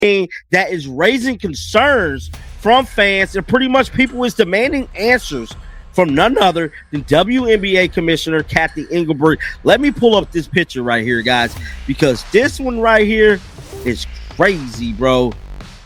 that is raising concerns from fans, and pretty much people is demanding answers from none other than WNBA Commissioner Kathy Engelbert. Let me pull up this picture right here, guys, because this one right here is crazy, bro.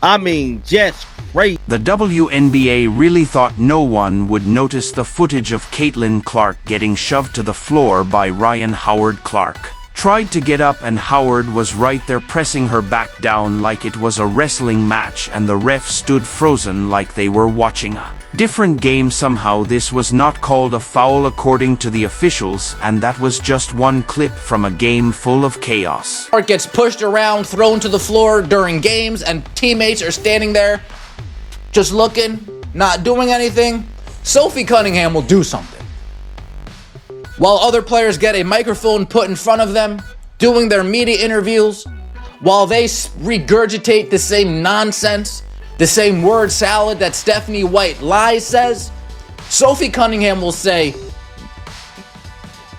I mean, just crazy. The WNBA really thought no one would notice the footage of Caitlin Clark getting shoved to the floor by Ryan Howard Clark. Tried to get up and Howard was right there pressing her back down like it was a wrestling match, and the ref stood frozen like they were watching a different game. Somehow this was not called a foul according to the officials, and that was just one clip from a game full of chaos. Clark gets pushed around, thrown to the floor during games, and teammates are standing there just looking, not doing anything. Sophie Cunningham will do something. While other players get a microphone put in front of them, doing their media interviews, while they regurgitate the same nonsense, the same word salad that Stephanie White lies says, Sophie Cunningham will say,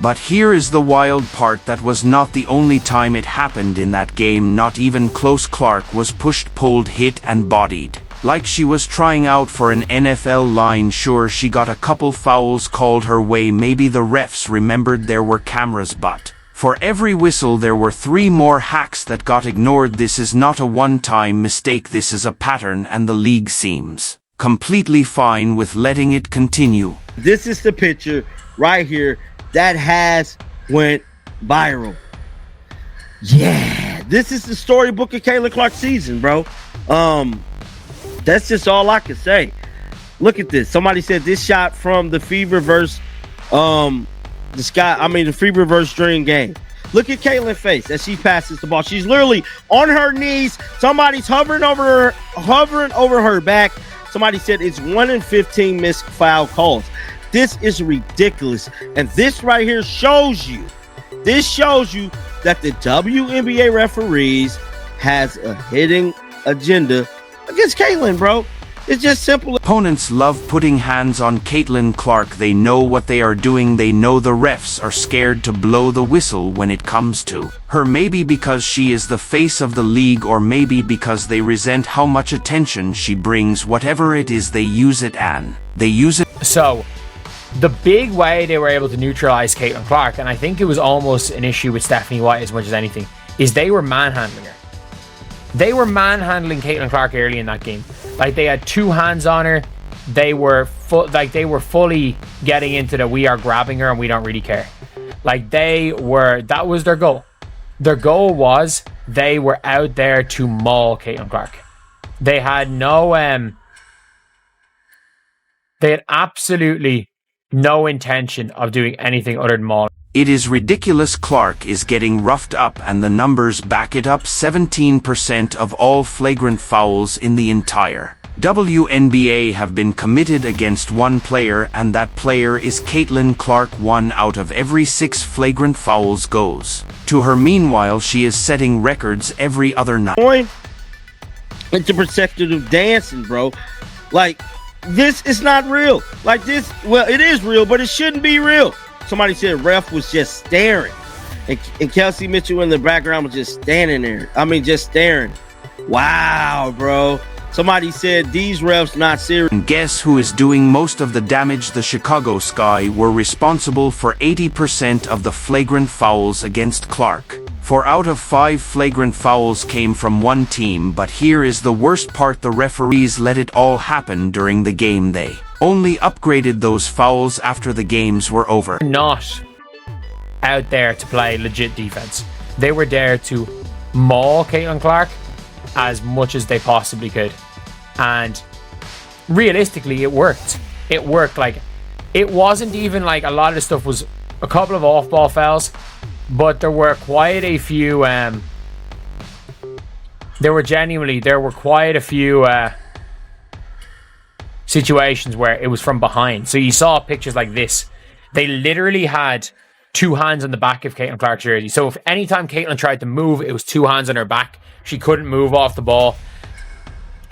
but here is the wild part, that was not the only time it happened in that game. Not even close. Clark was pushed, pulled, hit, and bodied. Like she was trying out for an NFL line. Sure, she got a couple fouls called her way. Maybe the refs remembered there were cameras, but for every whistle there were 3 more hacks that got ignored. This is not a one-time mistake, this is a pattern, and the league seems completely fine with letting it continue. This is the picture right here that has went viral. Yeah, this is the storybook of Caitlin Clark's season, bro. That's just all I can say. Look at this. Somebody said this shot from the Fever versus the Fever versus Dream game. Look at Caitlin's face as she passes the ball. She's literally on her knees. Somebody's hovering over her back. Somebody said it's 1 in 15 missed foul calls. This is ridiculous. And this right here shows you that the WNBA referees has a hidden agenda against Caitlin, bro. It's just simple. Opponents love putting hands on Caitlin Clark. They know what they are doing. They know the refs are scared to blow the whistle when it comes to her. Maybe because she is the face of the league, or maybe because they resent how much attention she brings. Whatever it is, they use it. So, the big way they were able to neutralize Caitlin Clark, and I think it was almost an issue with Stephanie White as much as anything, is they were manhandling her. They were manhandling Caitlin Clark early in that game. Like, they had 2 hands on her. They were fully getting into the we are grabbing her and we don't really care. Like, that was their goal. Their goal was they were out there to maul Caitlin Clark. They had they had absolutely no intention of doing anything other than maul. It is ridiculous. Clark is getting roughed up, and the numbers back it up. 17% of all flagrant fouls in the entire WNBA have been committed against one player, and that player is Caitlin Clark. 1 out of every 6 flagrant fouls goes to her. Meanwhile, she is setting records every other night. It's a protective dancing, bro. Like, this is not real. Like, this, well, it is real, but it shouldn't be real. Somebody said ref was just staring. And Kelsey Mitchell in the background was just standing there. I mean, just staring. Wow, bro. Somebody said these refs not serious. And guess who is doing most of the damage? The Chicago Sky were responsible for 80% of the flagrant fouls against Clark. 4 out of 5 flagrant fouls came from one team, but here is the worst part: the referees let it all happen during the game. They only upgraded those fouls after the games were over. Not out there to play legit defense. They were there to maul Caitlin Clark as much as they possibly could. And realistically, it worked. It worked. Like, it wasn't even like a lot of the stuff was a couple of off-ball fouls, but there were quite a few there were quite a few situations where it was from behind. So you saw pictures like this. They literally had 2 hands on the back of Caitlin Clark's jersey. So if anytime Caitlin tried to move, it was 2 hands on her back. She couldn't move off the ball.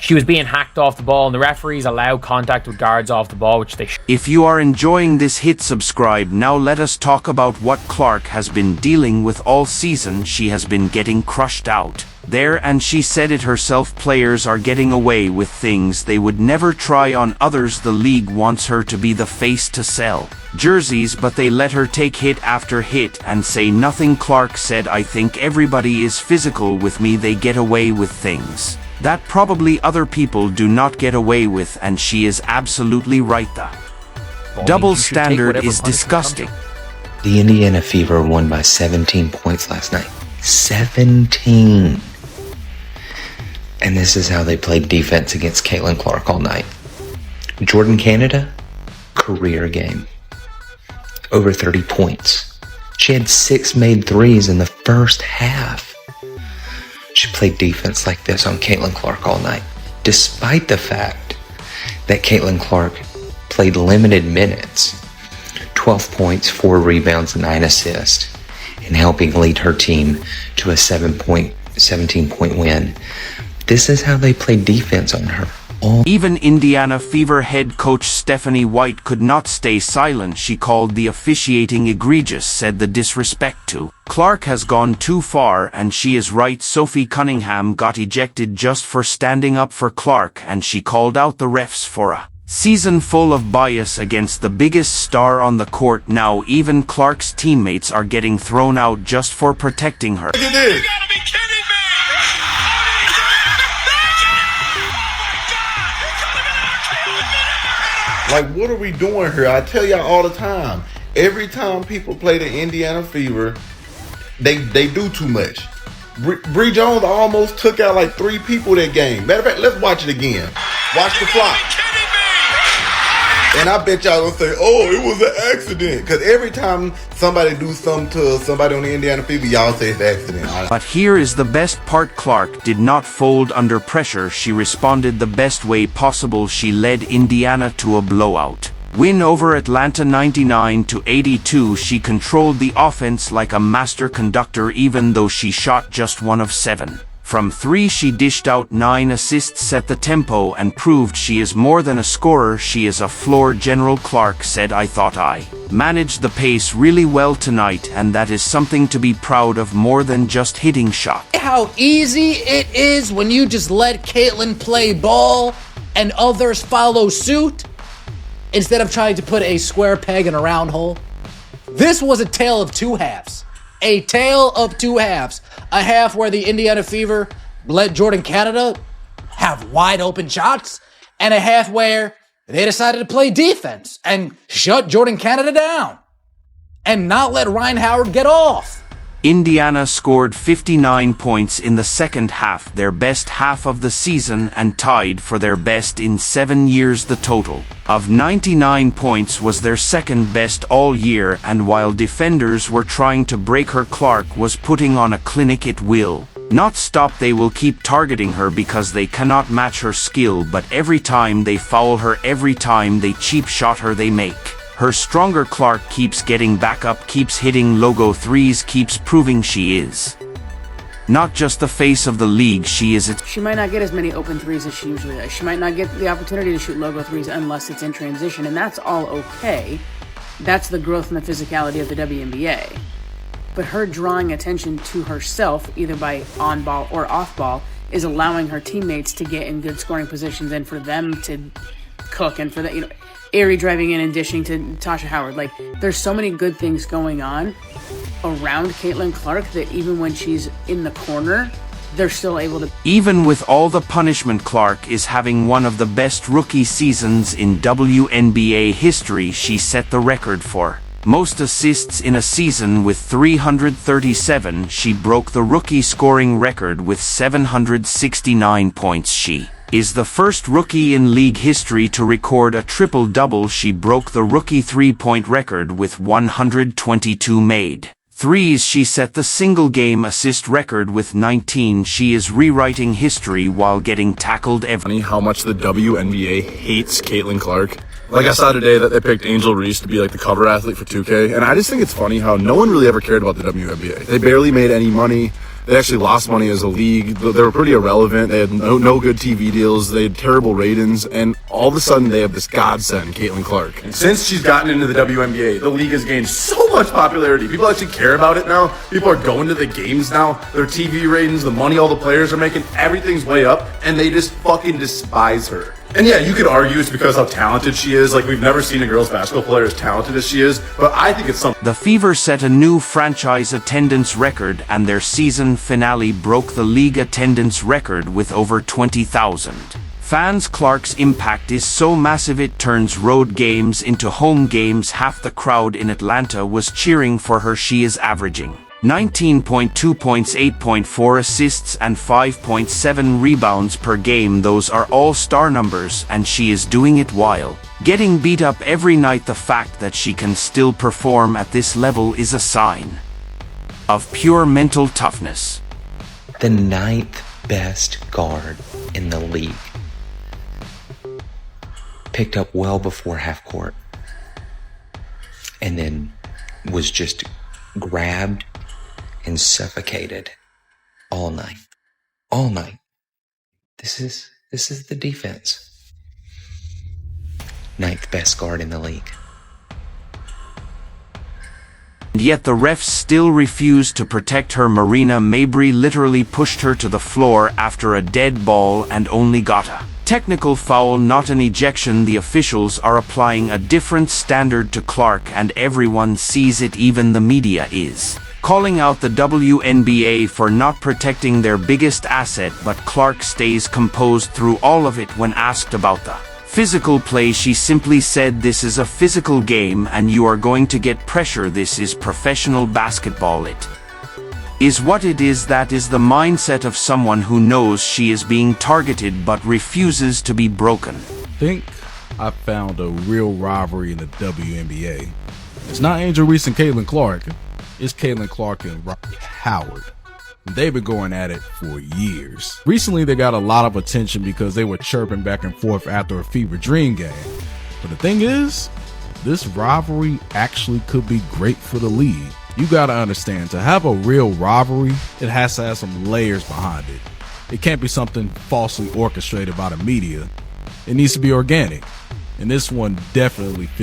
She was being hacked off the ball, and the referees allowed contact with guards off the ball, which they If you are enjoying this, hit subscribe. Now let us talk about what Clark has been dealing with all season. She has been getting crushed out there, and she said it herself. Players are getting away with things they would never try on others. The league wants her to be the face to sell jerseys, but they let her take hit after hit and say nothing. Clark said, "I think everybody is physical with me. They get away with things that probably other people do not get away with," and she is absolutely right. The double standard is disgusting. The Indiana Fever won by 17 points last night. 17. And this is how they played defense against Caitlin Clark all night. Jordan Canada, career game. Over 30 points. She had 6 made threes in the first half. She played defense like this on Caitlin Clark all night, despite the fact that Caitlin Clark played limited minutes. 12 points, 4 rebounds, 9 assists, and helping lead her team to a 17-point win. This is how they played defense on her. Even Indiana Fever head coach Stephanie White could not stay silent. She called the officiating egregious, said the disrespect to Clark has gone too far, and she is right. Sophie Cunningham got ejected just for standing up for Clark, and she called out the refs for a season full of bias against the biggest star on the court. Now even Clark's teammates are getting thrown out just for protecting her. Look at this. You gotta be kidding me! Like, what are we doing here? I tell y'all all the time. Every time people play the Indiana Fever, they do too much. Bree Jones almost took out like 3 people that game. Matter of fact, let's watch it again. Watch the clock. And I bet y'all gonna say, "Oh, it was an accident." Because every time somebody do something to somebody on the Indiana Fever, y'all say it's an accident. But here is the best part. Clark did not fold under pressure. She responded the best way possible. She led Indiana to a blowout win over Atlanta 99-82. She controlled the offense like a master conductor, even though she shot just 1 of 7. From 3, she dished out 9 assists, set the tempo, and proved she is more than a scorer. She is a floor general. Clark said, "I thought I managed the pace really well tonight, and that is something to be proud of more than just hitting shots." How easy it is when you just let Caitlin play ball and others follow suit instead of trying to put a square peg in a round hole. This was a tale of 2 halves. A tale of 2 halves. A half where the Indiana Fever let Jordan Canada have wide open shots, and a half where they decided to play defense and shut Jordan Canada down and not let Ryan Howard get off. Indiana scored 59 points in the second half, their best half of the season, and tied for their best in 7 years. The total of 99 points was their second best all year, and while defenders were trying to break her, Clark was putting on a clinic. It will not stop. They will keep targeting her because they cannot match her skill, but every time they foul her, every time they cheap shot her, they make her stronger. Clark keeps getting back up, keeps hitting logo threes, keeps proving she is not just the face of the league, she is it. She might not get as many open threes as she usually does. She might not get the opportunity to shoot logo threes unless it's in transition, and that's all okay. That's the growth and the physicality of the WNBA. But her drawing attention to herself, either by on ball or off ball, is allowing her teammates to get in good scoring positions and for them to cook, and for the, Aerie driving in and dishing to Tasha Howard. Like, there's so many good things going on around Caitlin Clark that even when she's in the corner, they're still able to. Even with all the punishment, Clark is having one of the best rookie seasons in WNBA history. She set the record for most assists in a season with 337. She broke the rookie scoring record with 769 points. She is the first rookie in league history to record a triple-double. She broke the rookie three-point record with 122 made threes. She set the single-game assist record with 19. She is rewriting history while getting tackled every. Funny how much the WNBA hates Caitlin Clark. Like, I saw today that they picked Angel Reese to be like the cover athlete for 2K, and I just think it's funny how no one really ever cared about the WNBA. They barely made any money. They actually lost money as a league. They were pretty irrelevant. They had no good TV deals. They had terrible ratings. And all of a sudden, they have this godsend, Caitlin Clark. And since she's gotten into the WNBA, the league has gained so much popularity. People actually care about it now. People are going to the games now. Their TV ratings, the money all the players are making, everything's way up. And they just fucking despise her. And yeah, you could argue it's because how talented she is. Like, we've never seen a girls basketball player as talented as she is, but I think it's something. The Fever set a new franchise attendance record, and their season finale broke the league attendance record with over 20,000. Fans, Clark's impact is so massive it turns road games into home games. Half the crowd in Atlanta was cheering for her. She is averaging 19.2 points, 8.4 assists, and 5.7 rebounds per game. Those are all star numbers, and she is doing it while getting beat up every night. The fact that she can still perform at this level is a sign of pure mental toughness. The 9th best guard in the league. Picked up well before half court. And then was just grabbed and suffocated all night. All night. This is the defense. 9th best guard in the league. And yet the refs still refused to protect her. Marina Mabrey literally pushed her to the floor after a dead ball and only got a technical foul, not an ejection. The officials are applying a different standard to Clark, and everyone sees it. Even the media is calling out the WNBA for not protecting their biggest asset, but Clark stays composed through all of it. When asked about the physical play, she simply said, "This is a physical game and you are going to get pressure. This is professional basketball. It is what it is." That is the mindset of someone who knows she is being targeted but refuses to be broken. Think I found a real rivalry in the WNBA. It's not Angel Reese and Caitlin Clark. It's Caitlin Clark and Robbie Howard. They've been going at it for years. Recently, they got a lot of attention because they were chirping back and forth after a Fever Dream game. But the thing is, this rivalry actually could be great for the league. You gotta understand, to have a real rivalry, it has to have some layers behind it. It can't be something falsely orchestrated by the media. It needs to be organic. And this one definitely fits